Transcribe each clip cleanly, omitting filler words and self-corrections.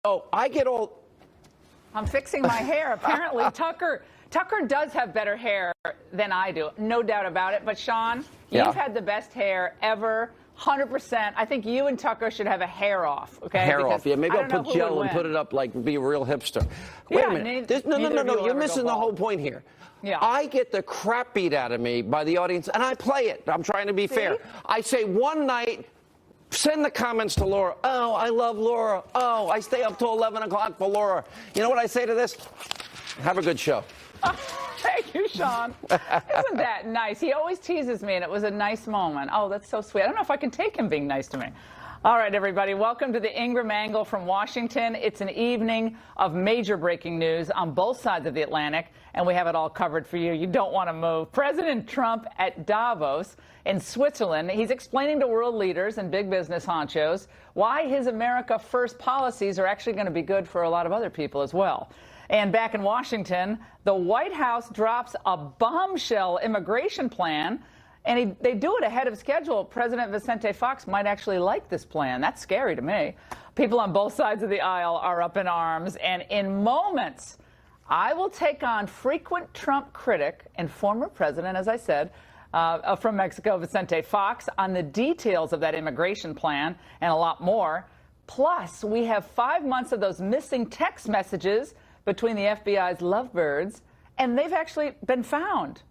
Oh, I get all... I'm fixing my hair. Apparently, Tucker does have better hair than I do. No doubt about it. But, Sean, you've had the best hair ever. 100%. I think you and Tucker should have a hair off, okay? Hair off, yeah. Maybe I'll put gel and put it up like be a real hipster. Wait a minute. No. You're missing the whole point here. Yeah. I get the crap beat out of me by the audience, and I play it. I'm trying to be fair. I say one night, send the comments to Laura. Oh, I love Laura. Oh, I stay up till 11 o'clock for Laura. You know what I say to this? Have a good show. Thank you, Sean. Isn't that nice? He always teases me, and it was a nice moment. Oh, that's so sweet. I don't know if I can take him being nice to me. All right, everybody, welcome to the Ingraham Angle from Washington. It's an evening of major breaking news on both sides of the Atlantic, and we have it all covered for you. You don't want to move. President Trump at Davos in Switzerland. He's explaining to world leaders and big business honchos why his America First policies are actually going to be good for a lot of other people as well. And back in Washington, the White House drops a bombshell immigration plan, and they do it ahead of schedule. President Vicente Fox might actually like this plan. That's scary to me. People on both sides of the aisle are up in arms, and in moments, I will take on frequent Trump critic and former president, as I said, from Mexico, Vicente Fox, on the details of that immigration plan and a lot more. Plus, we have 5 months of those missing text messages between the FBI's lovebirds, and they've actually been found.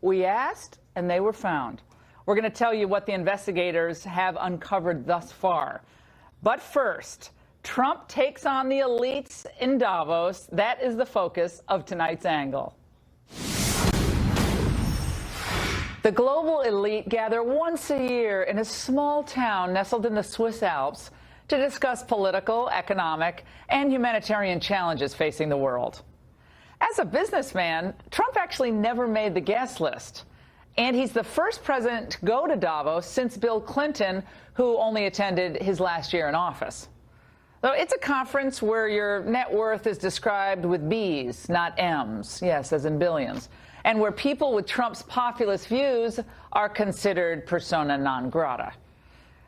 We asked, and they were found. We're going to tell you what the investigators have uncovered thus far. But first, Trump takes on the elites in Davos. That is the focus of tonight's angle. The global elite gather once a year in a small town nestled in the Swiss Alps to discuss political, economic, and humanitarian challenges facing the world. As a businessman, Trump actually never made the guest list. And he's the first president to go to Davos since Bill Clinton, who only attended his last year in office. Though it's a conference where your net worth is described with B's, not M's, yes, as in billions, and where people with Trump's populist views are considered persona non grata.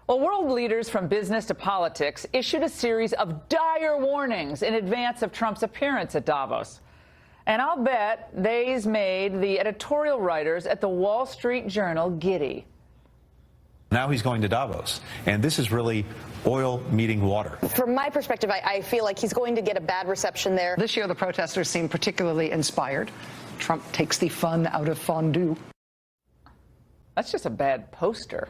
Well, world leaders from business to politics issued a series of dire warnings in advance of Trump's appearance at Davos. And I'll bet they's made the editorial writers at the Wall Street Journal giddy. Now he's going to Davos, and this is really oil meeting water. From my perspective, I feel like he's going to get a bad reception there. This year, the protesters seem particularly inspired. Trump takes the fun out of fondue. That's just a bad poster.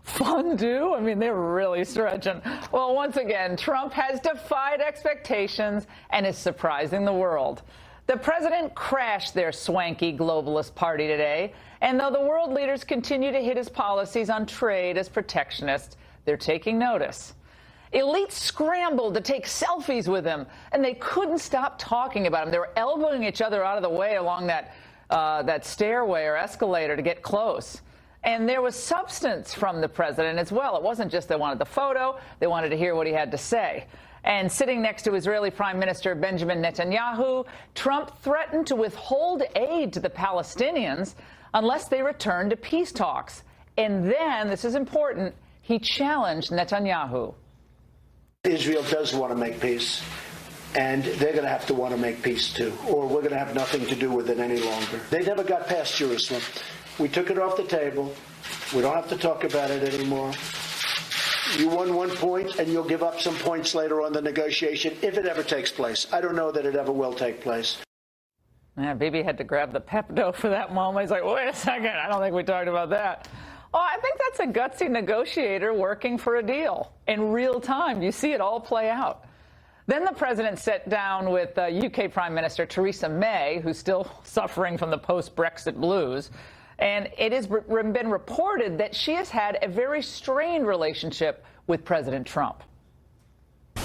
Fondue? I mean, they're really stretching. Well, once again, Trump has defied expectations and is surprising the world. The president crashed their swanky globalist party today, and though the world leaders continue to hit his policies on trade as protectionist, they're taking notice. Elites scrambled to take selfies with him, and they couldn't stop talking about him. They were elbowing each other out of the way along that stairway or escalator to get close. And there was substance from the president as well. It wasn't just they wanted the photo, they wanted to hear what he had to say. And sitting next to Israeli Prime Minister Benjamin Netanyahu, Trump threatened to withhold aid to the Palestinians unless they return to peace talks. And then, this is important, he challenged Netanyahu. Israel does want to make peace, and they're going to have to want to make peace too, or we're going to have nothing to do with it any longer. They never got past Jerusalem. We took it off the table. We don't have to talk about it anymore. You won 1 point, and you'll give up some points later on the negotiation, if it ever takes place. I don't know that it ever will take place. Yeah, Bibi had to grab the Pepto for that moment. He's like, wait a second, I don't think we talked about that. Well, I think that's a gutsy negotiator working for a deal in real time. You see it all play out. Then the president sat down with UK Prime Minister Theresa May, who's still suffering from the post-Brexit blues. And it has been reported that she has had a very strained relationship with President Trump.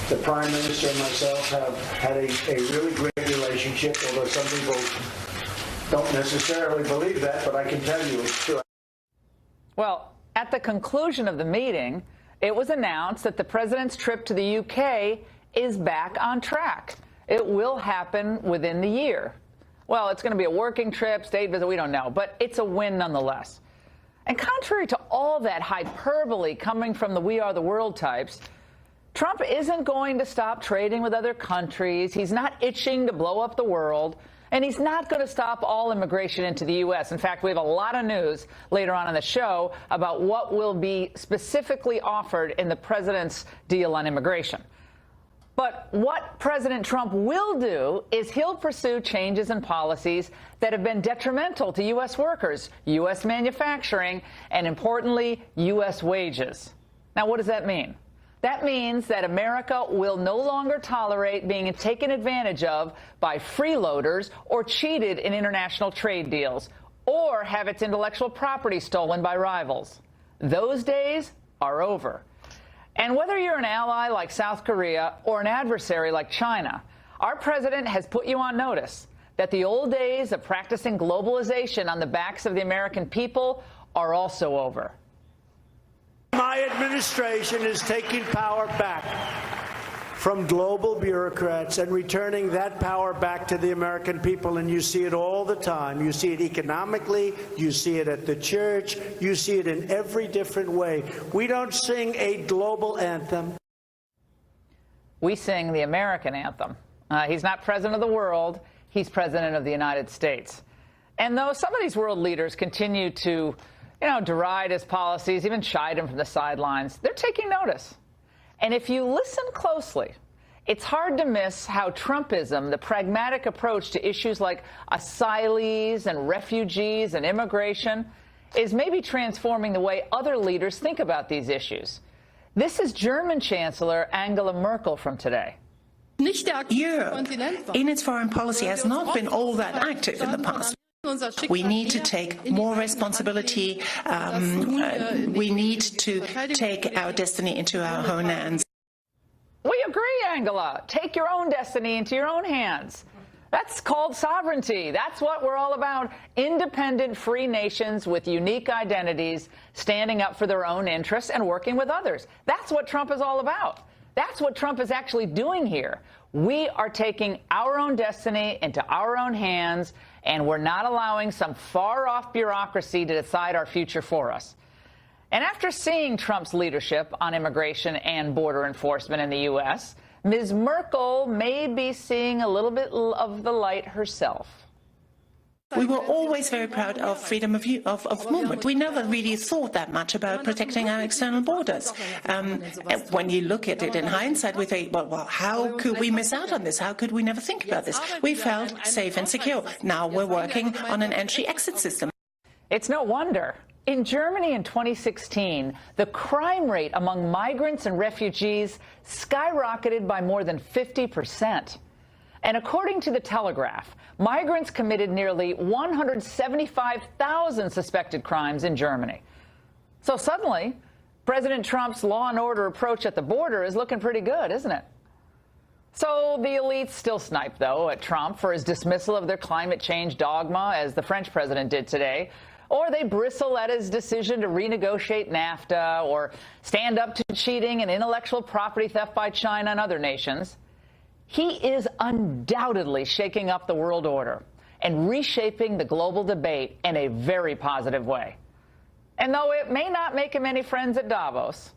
The Prime Minister and myself have had a really great relationship, although some people don't necessarily believe that, but I can tell you it's true. Well, at the conclusion of the meeting, it was announced that the president's trip to the UK is back on track. It will happen within the year. Well, it's going to be a working trip, state visit, we don't know, but it's a win nonetheless. And contrary to all that hyperbole coming from the We Are the World types, Trump isn't going to stop trading with other countries. He's not itching to blow up the world. And he's not going to stop all immigration into the U.S. In fact, we have a lot of news later on in the show about what will be specifically offered in the president's deal on immigration. But what President Trump will do is he'll pursue changes in policies that have been detrimental to U.S. workers, U.S. manufacturing, and importantly, U.S. wages. Now, what does that mean? That means that America will no longer tolerate being taken advantage of by freeloaders or cheated in international trade deals, or have its intellectual property stolen by rivals. Those days are over. And whether you're an ally like South Korea or an adversary like China, our president has put you on notice that the old days of practicing globalization on the backs of the American people are also over. My administration is taking power back from global bureaucrats and returning that power back to the American people. And you see it all the time. You see it economically. You see it at the church. You see it in every different way. We don't sing a global anthem. We sing the American anthem. He's not president of the world. He's president of the United States. And though some of these world leaders continue to deride his policies, even chide him from the sidelines, they're taking notice. And if you listen closely, it's hard to miss how Trumpism, the pragmatic approach to issues like asylees and refugees and immigration, is maybe transforming the way other leaders think about these issues. This is German Chancellor Angela Merkel from today. Europe, in its foreign policy, has not been all that active in the past. We need to take more responsibility. We need to take our destiny into our own hands. We agree, Angela. Take your own destiny into your own hands. That's called sovereignty. That's what we're all about. Independent, free nations with unique identities standing up for their own interests and working with others. That's what Trump is all about. That's what Trump is actually doing here. We are taking our own destiny into our own hands, and we're not allowing some far-off bureaucracy to decide our future for us. And after seeing Trump's leadership on immigration and border enforcement in the U.S., Ms. Merkel may be seeing a little bit of the light herself. We were always very proud of freedom of movement. We never really thought that much about protecting our external borders. When you look at it in hindsight, we think, well, how could we miss out on this? How could we never think about this? We felt safe and secure. Now we're working on an entry-exit system. It's no wonder. In Germany in 2016, the crime rate among migrants and refugees skyrocketed by more than 50%. And according to The Telegraph, migrants committed nearly 175,000 suspected crimes in Germany. So suddenly, President Trump's law and order approach at the border is looking pretty good, isn't it? So the elites still snipe, though, at Trump for his dismissal of their climate change dogma, as the French president did today. Or they bristle at his decision to renegotiate NAFTA or stand up to cheating and intellectual property theft by China and other nations. He is undoubtedly shaking up the world order and reshaping the global debate in a very positive way. And though it may not make him any friends at Davos,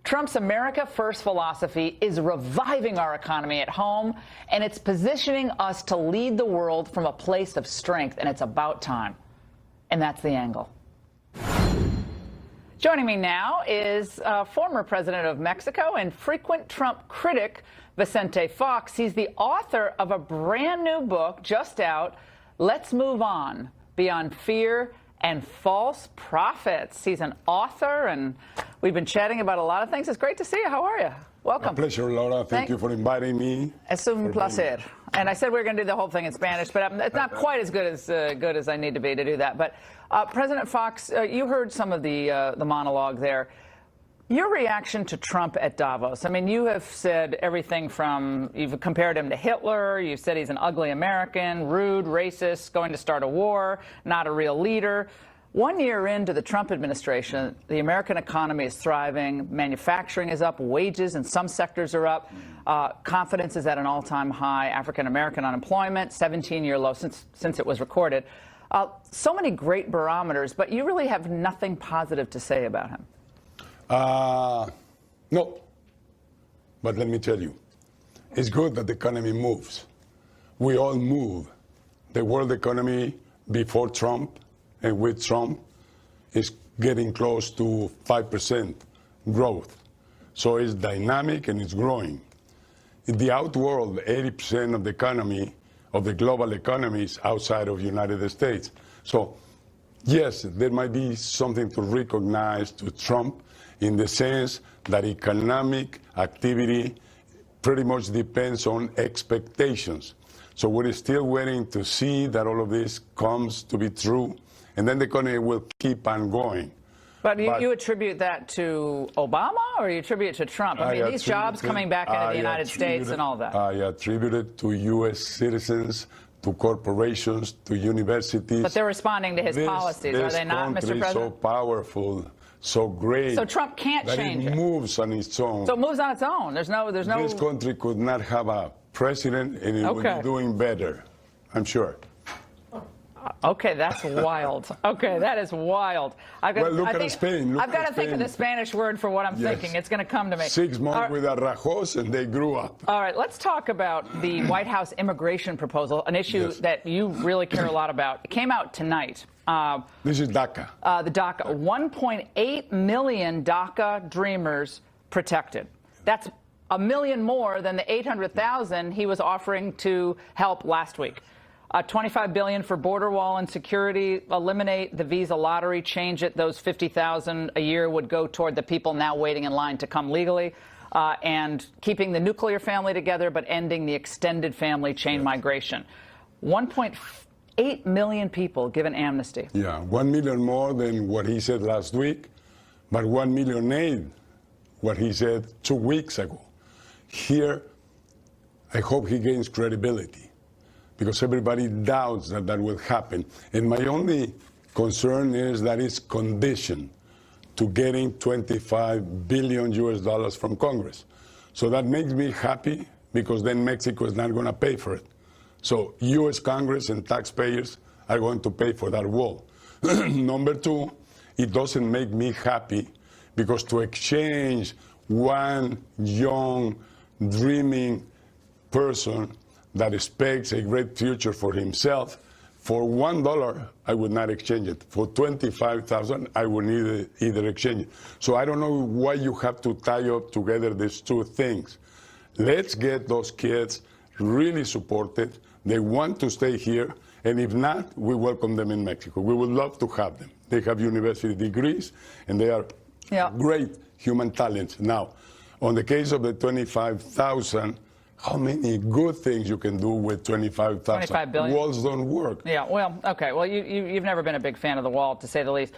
Trump's America First philosophy is reviving our economy at home, and it's positioning us to lead the world from a place of strength, and it's about time. And that's the angle. Joining me now is former president of Mexico and frequent Trump critic, Vicente Fox. He's the author of a brand new book just out, Let's Move On, Beyond Fear and False Prophets. He's an author, and we've been chatting about a lot of things. It's great to see you. How are you? Welcome. A pleasure, Laura. Thank you for inviting me. Es un placer. And I said we were going to do the whole thing in Spanish, but it's not quite as good as I need to be to do that. But President Fox, you heard some of the monologue there. Your reaction to Trump at Davos. I mean, you have said everything from, you've compared him to Hitler, you've said he's an ugly American, rude, racist, going to start a war, not a real leader. 1 year into the Trump administration, the American economy is thriving, manufacturing is up, wages in some sectors are up, confidence is at an all-time high, African-American unemployment, 17-year low since it was recorded. So many great barometers, but you really have nothing positive to say about him. No. but let me tell you, it's good that the economy moves. We all move. The world economy before Trump and with Trump is getting close to 5% growth. So it's dynamic and it's growing. In the outworld, 80% of the economy, of the global economy, is outside of the United States. So yes, there might be something to recognize to Trump in the sense that economic activity pretty much depends on expectations. So we're still waiting to see that all of this comes to be true, and then the economy will keep on going. But you attribute that to Obama, or you attribute it to Trump? I mean, these jobs coming back into the United States and all that. I attribute it to U.S. citizens, to corporations, to universities. But they're responding to his policies, are they not, Mr. President? This country is so powerful, so great. So Trump can't change it. It moves on its own. So it moves on its own. There's no. This country could not have a president, and it would be doing better, I'm sure. Okay, that's wild. Okay, that is wild. Well, look at Spain. I've got to think of the Spanish word for what I'm thinking. It's going to come to me. 6 months with Arrajos, and they grew up. All right, let's talk about the White House immigration proposal, an issue that you really care a lot about. It came out tonight. This is DACA. The DACA. 1.8 million DACA dreamers protected. That's a million more than the 800,000 he was offering to help last week. $25 billion for border wall and security, eliminate the visa lottery, change it. Those 50,000 a year would go toward the people now waiting in line to come legally, and keeping the nuclear family together, but ending the extended family chain migration. 1.8 million people given amnesty. Yeah, 1 million more than what he said last week, but 1,000,008 what he said 2 weeks ago. Here, I hope he gains credibility, because everybody doubts that that will happen. And my only concern is that it's conditioned to getting $25 billion US from Congress. So that makes me happy, because then Mexico is not going to pay for it. So US Congress and taxpayers are going to pay for that wall. Number two, it doesn't make me happy, because to exchange one young, dreaming person that expects a great future for himself, for $1, I would not exchange it. For 25,000, I would either exchange it. So I don't know why you have to tie up together these two things. Let's get those kids really supported. They want to stay here, and if not, we welcome them in Mexico. We would love to have them. They have university degrees, and they are great human talents. Now, on the case of the 25,000, how many good things you can do with 25,000? 25 billion. Walls don't work. Yeah, well, okay. Well, you've never been a big fan of the wall, to say the least.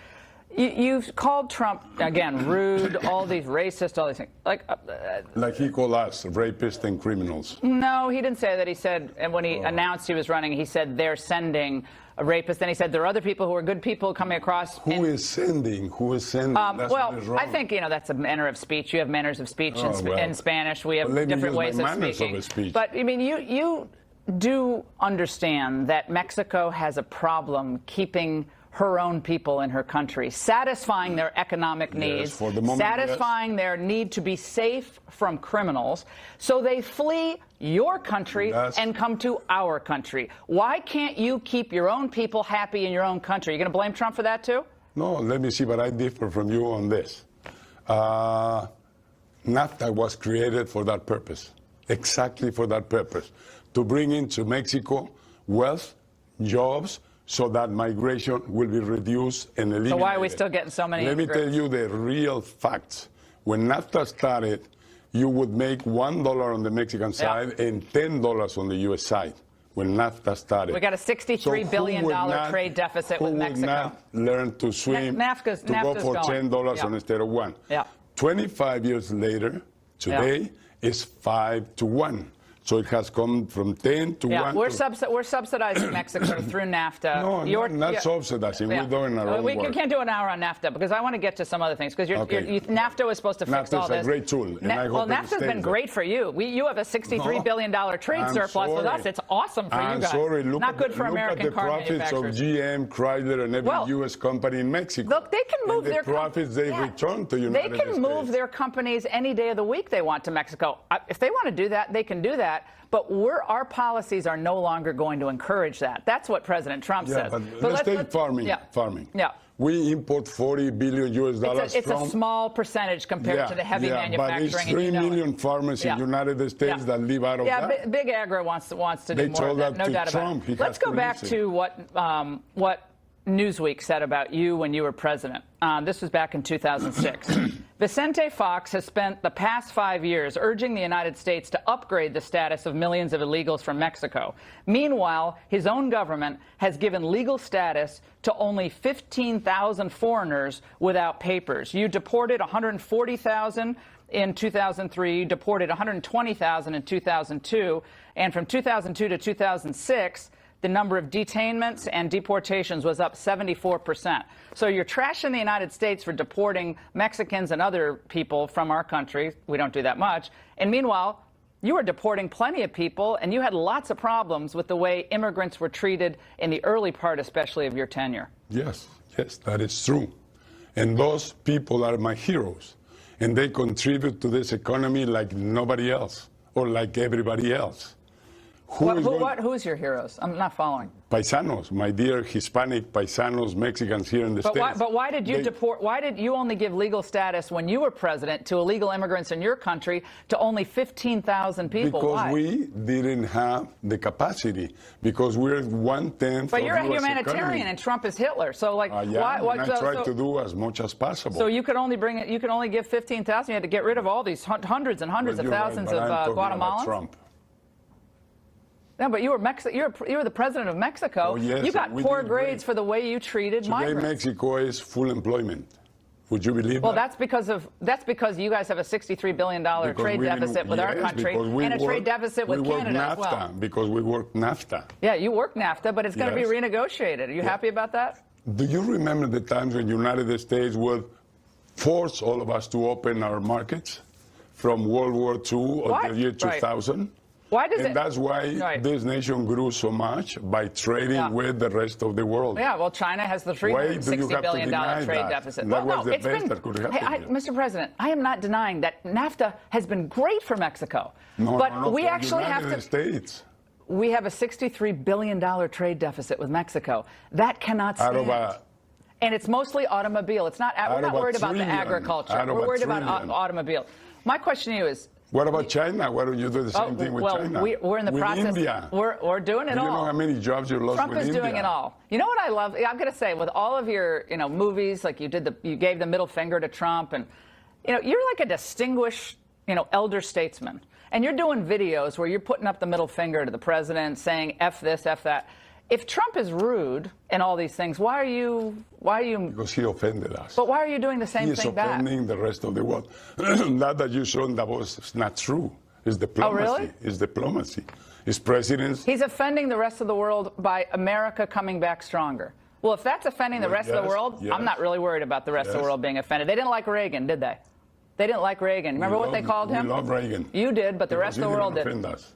You've called Trump, again, rude, all these racist, all these things. Like he called us rapists and criminals. No, he didn't say that. He said, and when he announced he was running, he said they're sending a rapist. Then he said there are other people who are good people coming across. Who is sending? Who is sending? That's well, what is wrong. I think, that's a manner of speech. You have manners of speech in Spanish. We have different ways of speaking. But, I mean, you do understand that Mexico has a problem keeping her own people in her country, satisfying their economic needs, for the moment, satisfying their need to be safe from criminals, so they flee your country and come to our country. Why can't you keep your own people happy in your own country? You going to blame Trump for that too? No, let me see, but I differ from you on this. NAFTA was created for that purpose, exactly for that purpose, to bring into Mexico wealth, jobs, so that migration will be reduced and eliminated. So why are we still getting so many immigrants? Let me tell you the real facts. When NAFTA started, you would make $1 on the Mexican side and $10 on the U.S. side. When NAFTA started, we got a $63 billion trade deficit with Mexico. Who would not learn to swim to go for $10 instead of $1? 25 years later, today is 5 to 1. So it has come from 10 to 1. We're subsidizing Mexico through NAFTA. No, not subsidizing. We're doing our own We work. can't do an hour on NAFTA because I want to get to some other things because NAFTA was supposed to fix all this. NAFTA is a great tool. And I hope NAFTA's been great for you. You have a $63 billion trade surplus with us. It's awesome for you guys. Sorry. Not good for American car manufacturers. Look at the profits of GM, Chrysler, and every U.S. company in Mexico. Look, they can move their profits they return to United States. They can move their companies any day of the week they want to Mexico. If they want to do that, they can do that. But our policies are no longer going to encourage that. That's what President Trump says. But let's take farming. Farming. Yeah. We import $40 billion US It's a small percentage compared to the heavy manufacturing. But it's 3 million farmers in the United States that live out of that. Yeah, Big Agro wants to do more of that. No doubt about it. Let's go back to what Newsweek said about you when you were president. This was back in 2006. Vicente Fox has spent the past 5 years urging the United States to upgrade the status of millions of illegals from Mexico. Meanwhile, his own government has given legal status to only 15,000 foreigners without papers. You deported 140,000 in 2003, deported 120,000 in 2002, and from 2002 to 2006, the number of detainments and deportations was up 74%. So you're trashing the United States for deporting Mexicans and other people from our country. We don't do that much. And meanwhile, you were deporting plenty of people, and you had lots of problems with the way immigrants were treated in the early part, especially of your tenure. Yes, that is true. And those people are my heroes. And they contribute to this economy like nobody else or like everybody else. Who's your heroes? I'm not following. Paisanos, my dear Hispanic paisanos, Mexicans here in the States. But why did you deport? Why did you only give legal status when you were president to illegal immigrants in your country to only 15,000 people? Because we didn't have the capacity. Because we're 1/10. But you're a humanitarian, and Trump is Hitler. So, like, why? I try to do as much as possible. So you could only You could only give 15,000. You had to get rid of all these hundreds and hundreds of thousands of Guatemalans. Trump. No, but you were the president of Mexico. Oh, yes, you got poor grades for the way you treated migrants. Today, Mexico is full employment. Would you believe that? Well, that's because you guys have a $63 billion trade deficit with our country and a trade deficit with Canada as well. Because we work NAFTA. Yeah, you work NAFTA, but it's going to be renegotiated. Are you happy about that? Do you remember the times when the United States would force all of us to open our markets from World War II or the year 2000? Why does and that's why this nation grew so much, by trading with the rest of the world. Yeah, well, China has the $360 billion trade deficit. That was the best that could happen. Mr. President, I am not denying that NAFTA has been great for Mexico. No, we actually have United States. We have a $63 billion trade deficit with Mexico. That cannot stand. And it's mostly automobile. It's not. We're not worried about the agriculture. We're worried about automobile. My question to you is, what about China? Why don't you do the same thing with China? We're in the process. India. We're doing it all. You know how many jobs you lost Trump with is India? doing it all. You know what I love? I'm going to say, with all of your movies, like you gave the middle finger to Trump, and you're like a distinguished elder statesman, and you're doing videos where you're putting up the middle finger to the president, saying F this, F that. If Trump is rude and all these things, why are you? Because he offended us. But why are you doing the same thing back? He is offending the rest of the world. That you showed Davos is not true. It's diplomacy. Oh, really? It's diplomacy. It's presidents. He's offending the rest of the world by America coming back stronger. Well, if that's offending the rest of the world, I'm not really worried about the rest of the world being offended. They didn't like Reagan, did they? They didn't like Reagan. Remember what they called him? We love Reagan. You did, but the rest of the world didn't. Us.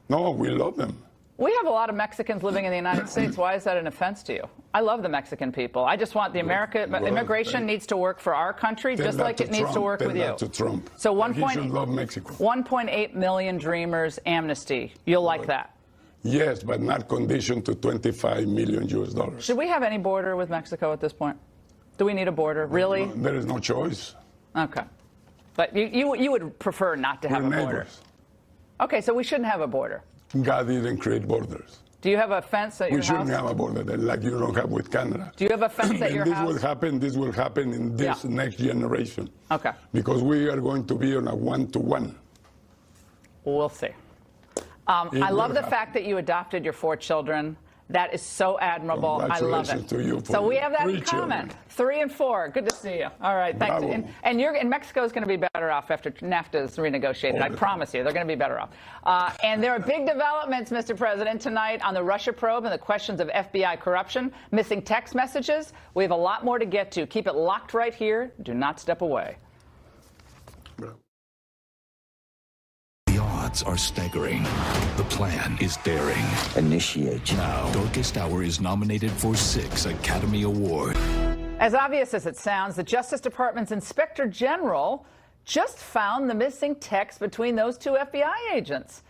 No, we love them. We have a lot of Mexicans living in the United States. Why is that an offense to you? I love the Mexican people. I just want the immigration needs to work for our country, just like it needs to work with you. To Trump. So he should love Mexico. 1.8 million Dreamers amnesty. You'll like that? Yes, but not conditioned to $25 million US. Should we have any border with Mexico at this point? Do we need a border? Really? No, there is no choice. Okay. But you would prefer not to have a border? Okay, so we shouldn't have a border. God didn't create borders. Do you have a fence at your house? We shouldn't have a border like you don't have with Canada. Do you have a fence at your house? This will happen in this next generation. Okay. Because we are going to be on a one-to-one. We'll see. I love the fact that you adopted your 4 children. That is so admirable. I love it. Congratulations to you for So we have that three in common. children. 3 and 4. Good to see you. All right, thanks. Bravo. And you're in Mexico is going to be better off after NAFTA is renegotiated. I promise you, they're going to be better off. And there are big developments, Mr. President, tonight on the Russia probe and the questions of FBI corruption, missing text messages. We have a lot more to get to. Keep it locked right here. Do not step away. Are staggering. The plan is daring. Initiate. Now, Darkest Hour is nominated for 6 Academy Awards. As obvious as it sounds, the Justice Department's Inspector General just found the missing text between those 2 FBI agents.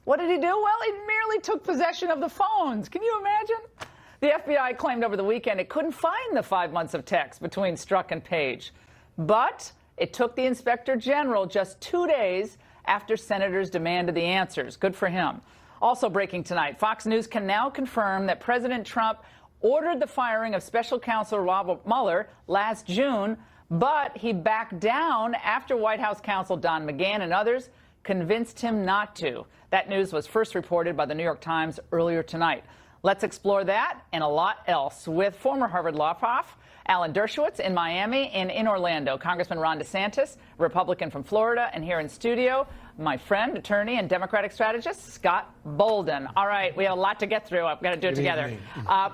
What did he do? Well, he merely took possession of the phones. Can you imagine? The FBI claimed over the weekend it couldn't find the 5 months of text between Strzok and Page. But it took the Inspector General just 2 days after senators demanded the answers. Good for him. Also breaking tonight, Fox News can now confirm that President Trump ordered the firing of Special Counsel Robert Mueller last June, but he backed down after White House counsel Don McGahn and others convinced him not to. That news was first reported by the New York Times earlier tonight. Let's explore that and a lot else with former Harvard law prof Alan Dershowitz in Miami and in Orlando, Congressman Ron DeSantis, Republican from Florida, and here in studio, my friend, attorney, and Democratic strategist, Scott Bolden. All right, we have a lot to get through. I've got to do it together.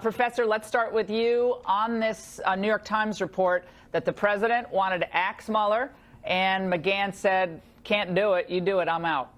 Professor, let's start with you on this New York Times report that the president wanted to axe Mueller, and McGahn said, can't do it. You do it. I'm out.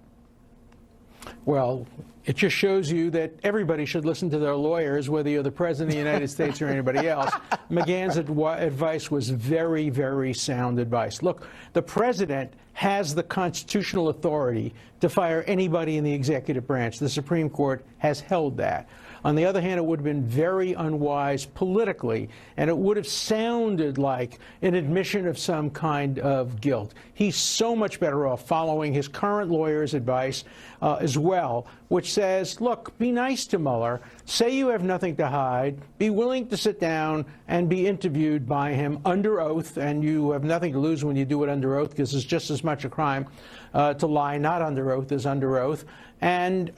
Well, it just shows you that everybody should listen to their lawyers, whether you're the President of the United States or anybody else. McGahn's advice was very, very sound advice. Look, the President has the constitutional authority to fire anybody in the executive branch. The Supreme Court has held that. On the other hand, it would have been very unwise politically, and it would have sounded like an admission of some kind of guilt. He's so much better off following his current lawyer's advice as well, which says, look, be nice to Mueller, say you have nothing to hide, be willing to sit down and be interviewed by him under oath, and you have nothing to lose when you do it under oath because it's just as much a crime to lie not under oath as under oath, and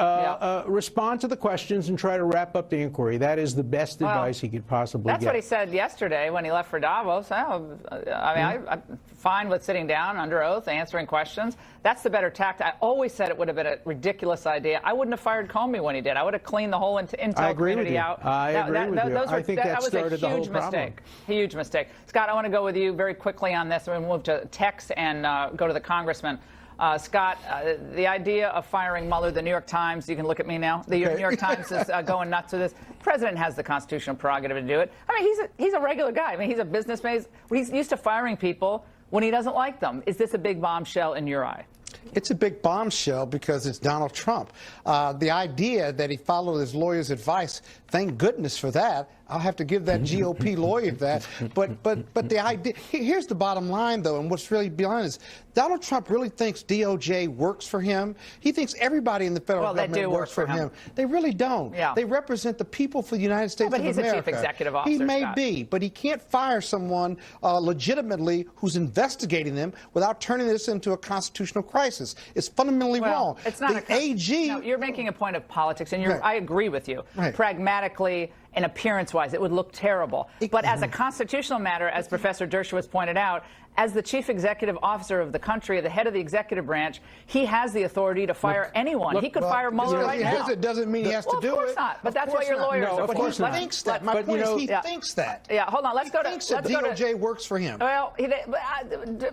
respond to the questions and try to wrap up the inquiry. That is the best advice he could possibly get. That's what he said yesterday when he left for Davos. I'm fine with sitting down under oath, answering questions. That's the better tact. I always said it would have been a ridiculous idea. I wouldn't have fired Comey when he did. I would have cleaned the whole intel community out. I agree with you. I think that started the whole problem. Mistake. Huge mistake. Scott, I want to go with you very quickly on this. We'll move to text and go to the congressman. Scott, the idea of firing Mueller, the New York Times, you can look at me now. The New York Times is going nuts with this. The president has the constitutional prerogative to do it. I mean, he's a regular guy. I mean, he's a businessman. He's used to firing people when he doesn't like them. Is this a big bombshell in your eye? It's a big bombshell because it's Donald Trump. The idea that he followed his lawyer's advice, thank goodness for that. I'll have to give that GOP lawyer that. But the idea, here's the bottom line, though, and what's really behind is Donald Trump really thinks DOJ works for him. He thinks everybody in the federal government works for him. They really don't. Yeah. They represent the people for the United States of America. But he's a chief executive officer, He may Scott. be, but he can't fire someone legitimately who's investigating them without turning this into a constitutional crisis. It's fundamentally wrong. It's not the AG. No, you're making a point of politics, and I agree with you. Right. Pragmatically and appearance-wise, it would look terrible. But as a constitutional matter, as Professor Dershowitz pointed out, as the chief executive officer of the country, the head of the executive branch, he has the authority to fire anyone. He could fire Mueller right now. It doesn't mean he has to do it. Of course not. But that's what your lawyers are for. But he thinks that. My point is he thinks that. Yeah, hold on. Let's go to DOJ works for him. Well,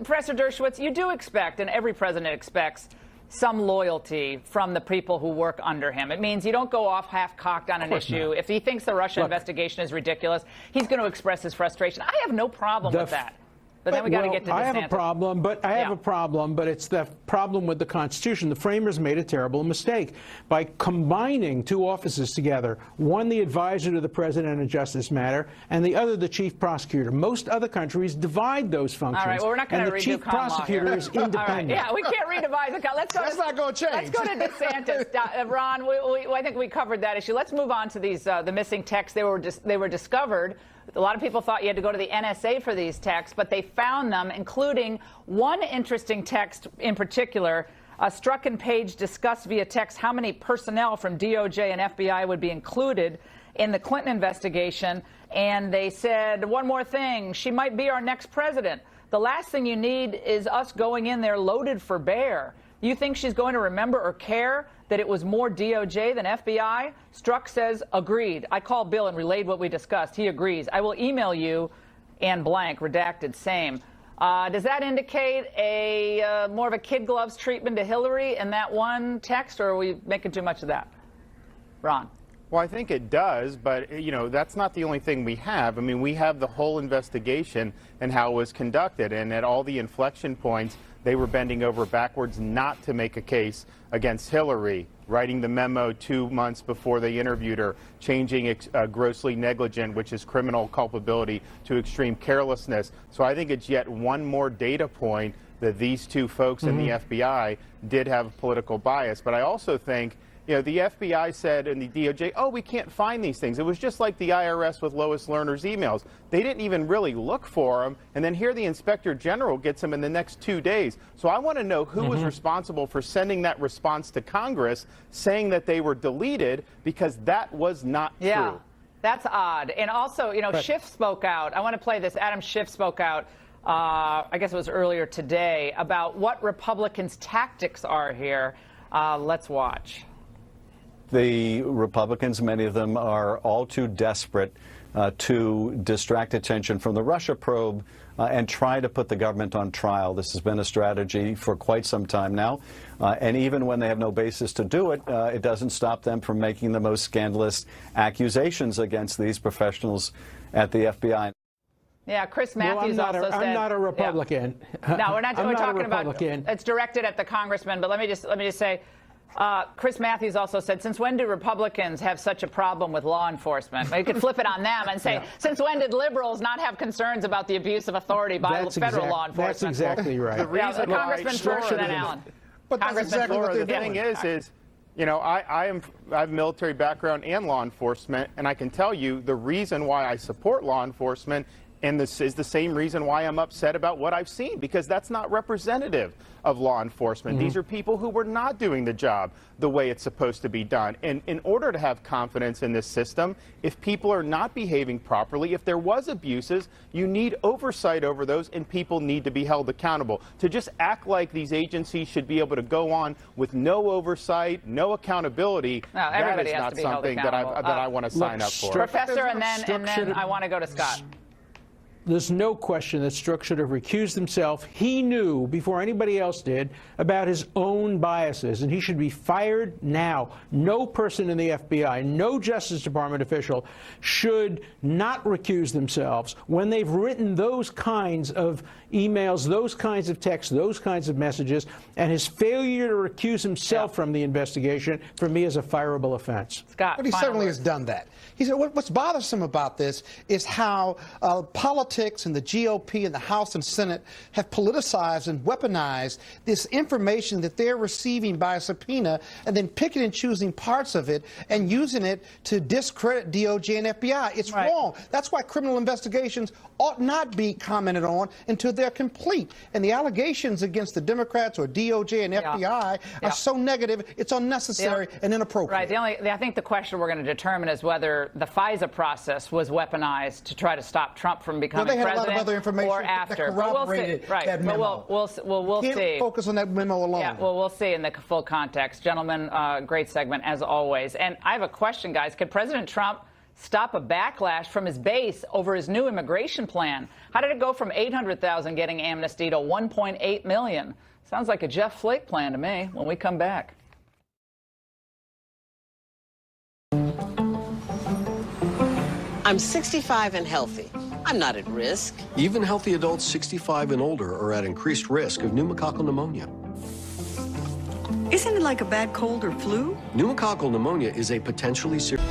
Professor Dershowitz, you do expect, and every president expects, some loyalty from the people who work under him. It means you don't go off half-cocked on an issue. If he thinks the Russia investigation is ridiculous, he's going to express his frustration. I have no problem with that. But then we got to get to DeSantis. I have a problem, but it's the problem with the Constitution. The framers made a terrible mistake by combining two offices together, one the advisor to the president in a justice matter, and the other the chief prosecutor. Most other countries divide those functions. All right, well, we're not going to redo the chief prosecutor is independent. All right, yeah, we can't redivide the. That's not going to change. Let's go to DeSantis. Ron, I think we covered that issue. Let's move on to these the missing texts. They were discovered. A lot of people thought you had to go to the NSA for these texts, but they found them, including one interesting text in particular Strzok and Page discussed via text how many personnel from DOJ and FBI would be included in the Clinton investigation. And they said, one more thing, she might be our next president. The last thing you need is us going in there loaded for bear. You think she's going to remember or care that it was more DOJ than FBI? Strzok says, agreed. I called Bill and relayed what we discussed. He agrees. I will email you, and blank, redacted, same. Does that indicate a more of a kid gloves treatment to Hillary in that one text, or are we making too much of that? Ron. Well, I think it does, but, you know, that's not the only thing we have. I mean, we have the whole investigation and how it was conducted, and at all the inflection points, they were bending over backwards not to make a case against Hillary, writing the memo 2 months before they interviewed her, changing grossly negligent, which is criminal culpability, to extreme carelessness. So I think it's yet one more data point that these two folks in the FBI did have political bias. But I also think, you know, the FBI said and the DOJ, oh, we can't find these things. It was just like the IRS with Lois Lerner's emails. They didn't even really look for them. And then here the Inspector General gets them in the next 2 days. So I want to know who was responsible for sending that response to Congress saying that they were deleted, because that was not true. That's odd. And also, you know, Schiff spoke out. I want to play this. Adam Schiff spoke out, I guess it was earlier today, about what Republicans' tactics are here. Let's watch. The Republicans, many of them, are all too desperate to distract attention from the Russia probe and try to put the government on trial. This has been a strategy for quite some time now. And even when they have no basis to do it, it doesn't stop them from making the most scandalous accusations against these professionals at the FBI. Yeah, Chris Matthews also said. I'm not a Republican. Yeah. No, we're not. I'm we're not talking a Republican. about. It's directed at the congressman. But let me just say. Chris Matthews also said, since when do Republicans have such a problem with law enforcement? You could flip it on them and say, since when did liberals not have concerns about the abuse of authority by federal law enforcement? That's exactly right. The reason Congressman first and then Alan. But that's exactly what they're doing. The thing is, you know, I have a military background and law enforcement, and I can tell you the reason why I support law enforcement, and this is the same reason why I'm upset about what I've seen, because that's not representative of law enforcement. These are people who were not doing the job the way it's supposed to be done. And in order to have confidence in this system, if people are not behaving properly, if there was abuses, you need oversight over those, and people need to be held accountable. To just act like these agencies should be able to go on with no oversight, no accountability, that is not something that I want to sign up for. Professor, and then I want to go to Scott. There's no question that Strzok should have recused himself. He knew, before anybody else did, about his own biases, and he should be fired now. No person in the FBI, no Justice Department official should not recuse themselves when they've written those kinds of emails, those kinds of texts, those kinds of messages, and his failure to recuse himself from the investigation, for me, is a fireable offense. Scott, but he certainly has done that. He said what's bothersome about this is how politics and the GOP and the House and Senate have politicized and weaponized this information that they're receiving by a subpoena, and then picking and choosing parts of it and using it to discredit DOJ and FBI. It's wrong. That's why criminal investigations ought not be commented on until they're complete. And the allegations against the Democrats or DOJ and FBI are so negative, it's unnecessary and inappropriate. Right. I think the question we're going to determine is whether the FISA process was weaponized to try to stop Trump from becoming president, a lot of other information or after. That corroborated that memo. We'll Can't see. Focus on that memo alone. Yeah, well, we'll see in the full context. Gentlemen, great segment as always. And I have a question, guys. Could President Trump stop a backlash from his base over his new immigration plan? How did it go from 800,000 getting amnesty to 1.8 million? Sounds like a Jeff Flake plan to me. When we come back. I'm 65 and healthy. I'm not at risk. Even healthy adults 65 and older are at increased risk of pneumococcal pneumonia. Isn't it like a bad cold or flu? Pneumococcal pneumonia is a potentially serious...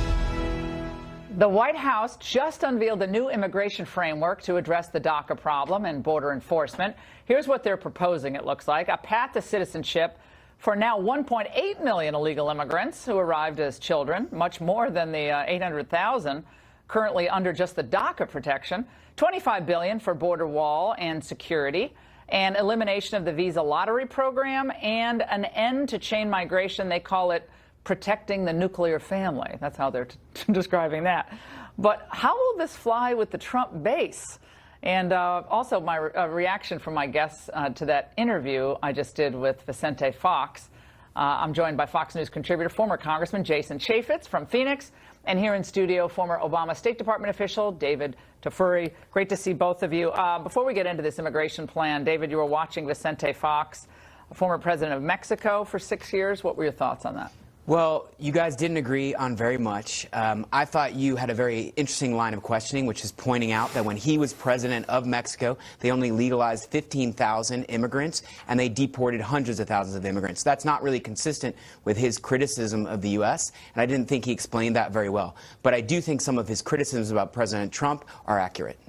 The White House just unveiled a new immigration framework to address the DACA problem and border enforcement. Here's what they're proposing, it looks like. A path to citizenship for now 1.8 million illegal immigrants who arrived as children, much more than the 800,000 currently under just the DACA protection. $25 billion for border wall and security. and elimination of the visa lottery program, and an end to chain migration. They call it protecting the nuclear family. That's how they're describing that. But how will this fly with the Trump base? And also my reaction from my guests to that interview I just did with Vicente Fox. I'm joined by Fox News contributor, former Congressman Jason Chaffetz from Phoenix, and here in studio, former Obama State Department official David Tafuri. Great to see both of you. Before we get into this immigration plan, David, you were watching Vicente Fox, former president of Mexico for 6 years. What were your thoughts on that? Well, you guys didn't agree on very much. I thought you had a very interesting line of questioning, which is pointing out that when he was president of Mexico, they only legalized 15,000 immigrants, and they deported hundreds of thousands of immigrants. That's not really consistent with his criticism of the U.S., and I didn't think he explained that very well. But I do think some of his criticisms about President Trump are accurate.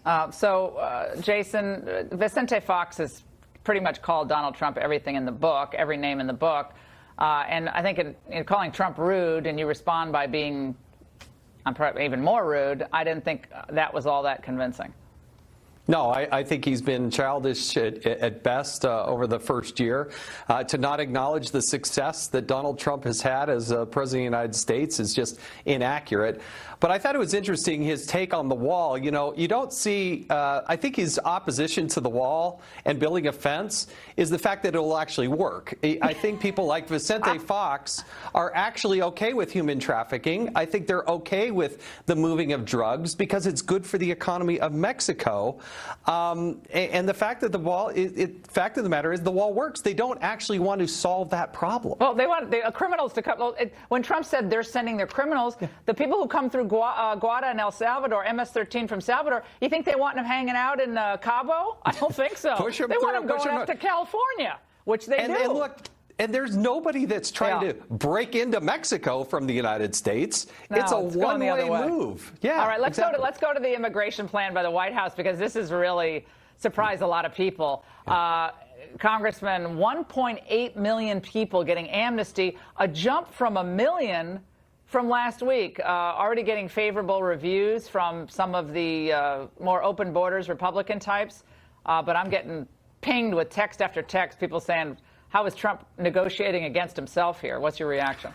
Jason, Vicente Fox has pretty much called Donald Trump everything in the book, every name in the book. And I think in calling Trump rude, and you respond by being even more rude, I didn't think that was all that convincing. No, I think he's been childish at best over the first year. To not acknowledge the success that Donald Trump has had as president of the United States is just inaccurate. But I thought it was interesting, his take on the wall. You know, you don't see, I think his opposition to the wall and building a fence is the fact that it will actually work. I think people like Vicente Fox are actually okay with human trafficking. I think they're okay with the moving of drugs because it's good for the economy of Mexico. And the fact that the wall, fact of the matter is the wall works. They don't actually want to solve that problem. Well, they want the criminals to come. When Trump said they're sending their criminals, the people who come through Guada and El Salvador, MS-13 from Salvador, you think they want them hanging out in Cabo? I don't think so. They want them going up to California, which they do. And look, and there's nobody that's trying to break into Mexico from the United States. No, it's a one-way move. Yeah. All right, let's go to the immigration plan by the White House, because this has really surprised a lot of people. Congressman, 1.8 million people getting amnesty, a jump from 1 million from last week. Already getting favorable reviews from some of the more open borders Republican types, but I'm getting pinged with text after text, people saying, how is Trump negotiating against himself here? What's your reaction?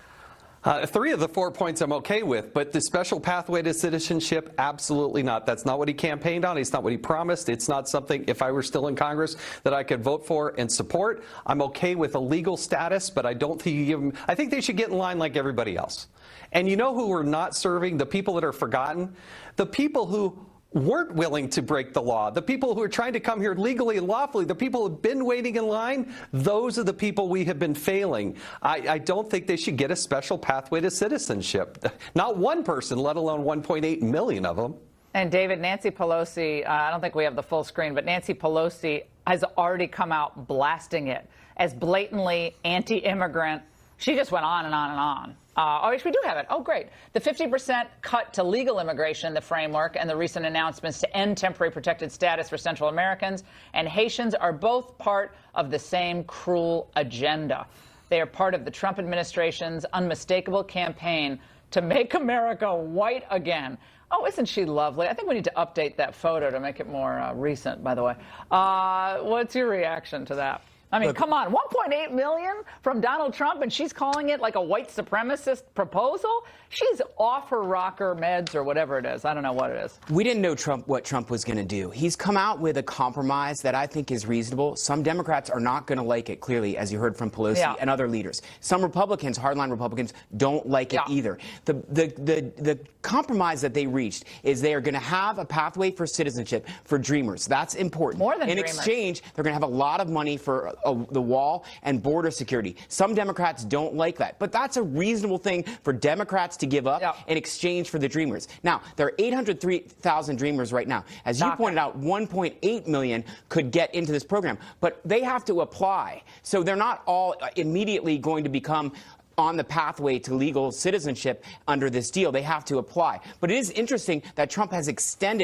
3 of the 4 points I'm okay with, but the special pathway to citizenship, absolutely not. That's not what he campaigned on. It's not what he promised. It's not something, if I were still in Congress, that I could vote for and support. I'm okay with a legal status, but I don't think you give them, I think they should get in line like everybody else. And you know who we're not serving? The people that are forgotten? The people who weren't willing to break the law, the people who are trying to come here legally and lawfully, the people who have been waiting in line, those are the people we have been failing. I don't think they should get a special pathway to citizenship. Not one person, let alone 1.8 million of them. And David, Nancy Pelosi, I don't think we have the full screen, but Nancy Pelosi has already come out blasting it as blatantly anti-immigrant. She just went on and on and on. Oh, yes, we do have it. Oh, great. The 50% cut to legal immigration, the framework, and the recent announcements to end temporary protected status for Central Americans and Haitians are both part of the same cruel agenda. They are part of the Trump administration's unmistakable campaign to make America white again. Oh, isn't she lovely? I think we need to update that photo to make it more recent, by the way. What's your reaction to that? I mean, come on, 1.8 million from Donald Trump, and she's calling it like a white supremacist proposal? She's off her rocker meds or whatever it is. I don't know what it is. We didn't know what Trump was going to do. He's come out with a compromise that I think is reasonable. Some Democrats are not going to like it, clearly, as you heard from Pelosi and other leaders. Some Republicans, hardline Republicans, don't like it either. The compromise that they reached is they are going to have a pathway for citizenship for Dreamers. That's important. More than In Dreamers. exchange, they're going to have a lot of money for the wall and border security. Some Democrats don't like that, but that's a reasonable thing for Democrats to give up in exchange for the Dreamers. Now, there are 803,000 Dreamers right now. As you pointed out, 1.8 million could get into this program, but they have to apply. So they're not all immediately going to become on the pathway to legal citizenship under this deal. They have to apply. But it is interesting that Trump has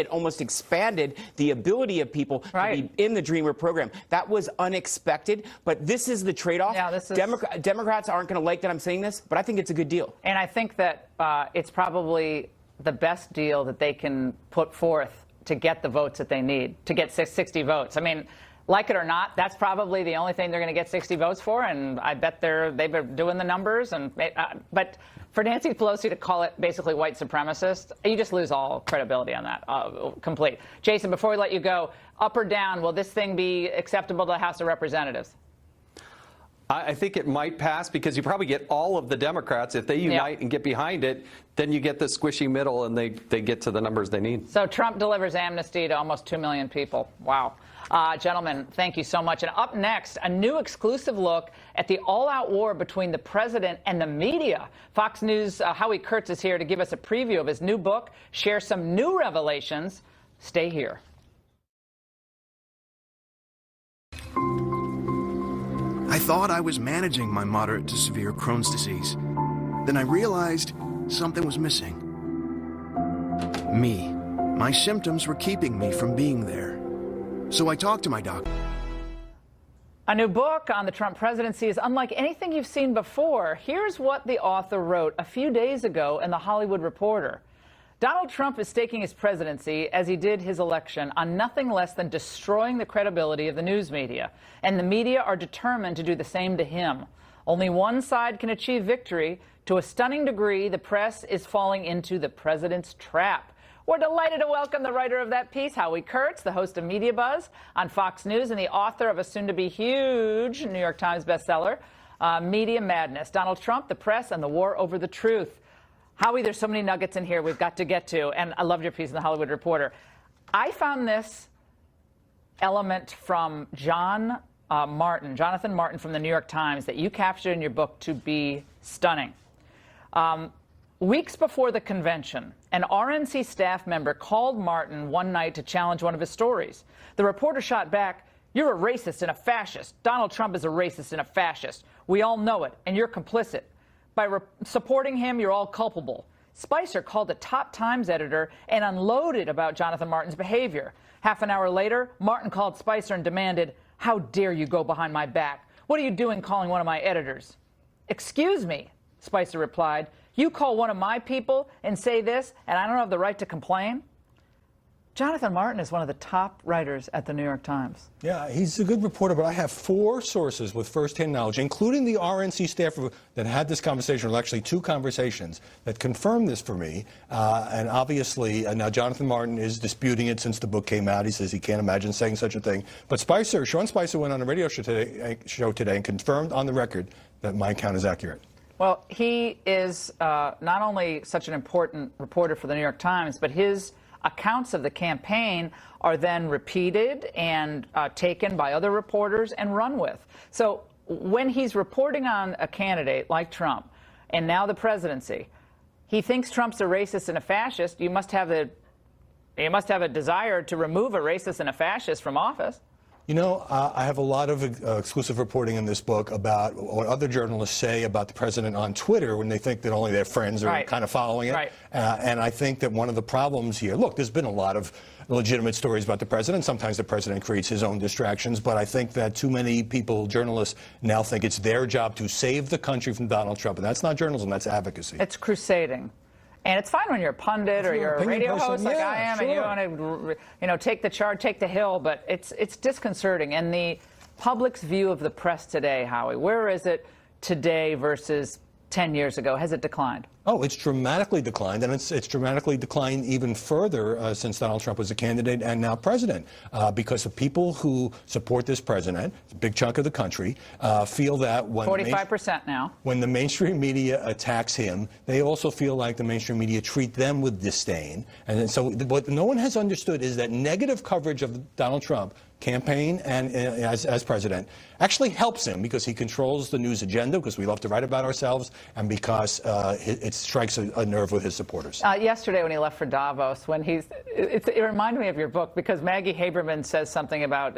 almost expanded the ability of people to be in the Dreamer program. That was unexpected, but this is the trade-off. Yeah, this is... Democrats aren't going to like that I'm saying this, but I think it's a good deal. And I think that it's probably the best deal that they can put forth to get the votes that they need, to get 60 votes. I mean, Like it or not, that's probably the only thing they're going to get 60 votes for, and I bet they've been doing the numbers. But for Nancy Pelosi to call it basically white supremacist, you just lose all credibility on that, complete. Jason, before we let you go, up or down, will this thing be acceptable to the House of Representatives? I think it might pass because you probably get all of the Democrats. If they unite and get behind it, then you get the squishy middle and they get to the numbers they need. So Trump delivers amnesty to almost 2 million people. Wow. Gentlemen, thank you so much. And up next, a new exclusive look at the all-out war between the president and the media. Fox News' Howie Kurtz is here to give us a preview of his new book, share some new revelations. Stay here. I thought I was managing my moderate to severe Crohn's disease. Then I realized something was missing. Me. My symptoms were keeping me from being there. So I talked to my doctor. A new book on the Trump presidency is unlike anything you've seen before. Here's what the author wrote a few days ago in The Hollywood Reporter. Donald Trump is staking his presidency, as he did his election, on nothing less than destroying the credibility of the news media. And the media are determined to do the same to him. Only one side can achieve victory. To a stunning degree, the press is falling into the president's trap. We're delighted to welcome the writer of that piece, Howie Kurtz, the host of Media Buzz on Fox News and the author of a soon-to-be huge New York Times bestseller, Media Madness, Donald Trump, the Press, and the War Over the Truth. Howie, there's so many nuggets in here we've got to get to, and I loved your piece in The Hollywood Reporter. I found this element from Jonathan Martin from the New York Times that you captured in your book to be stunning. Weeks before the convention, an RNC staff member called Martin one night to challenge one of his stories. The reporter shot back, "You're a racist and a fascist. Donald Trump is a racist and a fascist. We all know it, and you're complicit. By supporting him, you're all culpable." Spicer called the top Times editor and unloaded about Jonathan Martin's behavior. Half an hour later, Martin called Spicer and demanded, "How dare you go behind my back? What are you doing calling one of my editors?" "Excuse me," Spicer replied. "You call one of my people and say this, and I don't have the right to complain?" Jonathan Martin is one of the top writers at the New York Times. Yeah, he's a good reporter, but I have 4 sources with firsthand knowledge, including the RNC staffer that had this conversation, or actually 2 conversations, that confirmed this for me. And obviously, now Jonathan Martin is disputing it since the book came out. He says he can't imagine saying such a thing. But Sean Spicer went on a radio show today and confirmed on the record that my account is accurate. Well, he is not only such an important reporter for the New York Times, but his accounts of the campaign are then repeated and taken by other reporters and run with. So when he's reporting on a candidate like Trump and now the presidency, he thinks Trump's a racist and a fascist. You must have a desire to remove a racist and a fascist from office. You know, I have a lot of exclusive reporting in this book about what other journalists say about the president on Twitter when they think that only their friends are kind of following it. And I think that one of the problems here, look, there's been a lot of legitimate stories about the president. Sometimes the president creates his own distractions, but I think that too many people, journalists, now think it's their job to save the country from Donald Trump. And that's not journalism, that's advocacy. It's crusading. And it's fine when you're a pundit or you're a radio host like I am, and you want to, take the charge, take the hill, but it's disconcerting. And the public's view of the press today, Howie, where is it today versus 10 years ago? Has it declined? Oh, it's dramatically declined, and it's dramatically declined even further since Donald Trump was a candidate and now president, because the people who support this president, a big chunk of the country, feel that when 45% now, when the mainstream media attacks him, they also feel like the mainstream media treat them with disdain. And so what no one has understood is that negative coverage of Donald Trump campaign and as president actually helps him, because he controls the news agenda, because we love to write about ourselves, and because it strikes a nerve with his supporters. Yesterday when he left for Davos, when it reminded me of your book, because Maggie Haberman says something about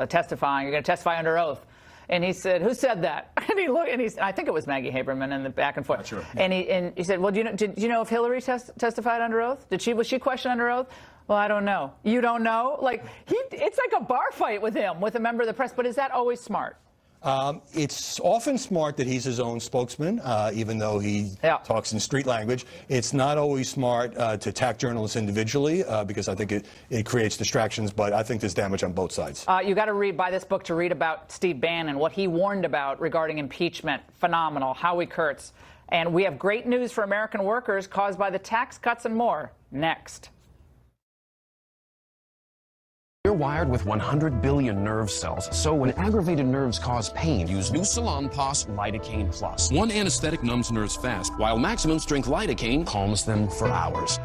testifying. You're going to testify under oath. And he said, "Who said that?" And he looked, and I think it was Maggie Haberman, and the back and forth. Not sure. And he said, "Well, did you know if Hillary testified under oath? Was she questioned under oath?" "Well, I don't know." "You don't know?" It's like a bar fight with him, with a member of the press. But is that always smart? It's often smart that he's his own spokesman, even though he talks in street language. It's not always smart to attack journalists individually because I think it creates distractions, but I think there's damage on both sides. You got to buy this book to read about Steve Bannon, what he warned about regarding impeachment. Phenomenal. Howie Kurtz. And we have great news for American workers caused by the tax cuts and more. Next. You're wired with 100 billion nerve cells, so when aggravated nerves cause pain, use new Salonpas Lidocaine Plus. One anesthetic numbs nerves fast, while maximum strength lidocaine calms them for hours.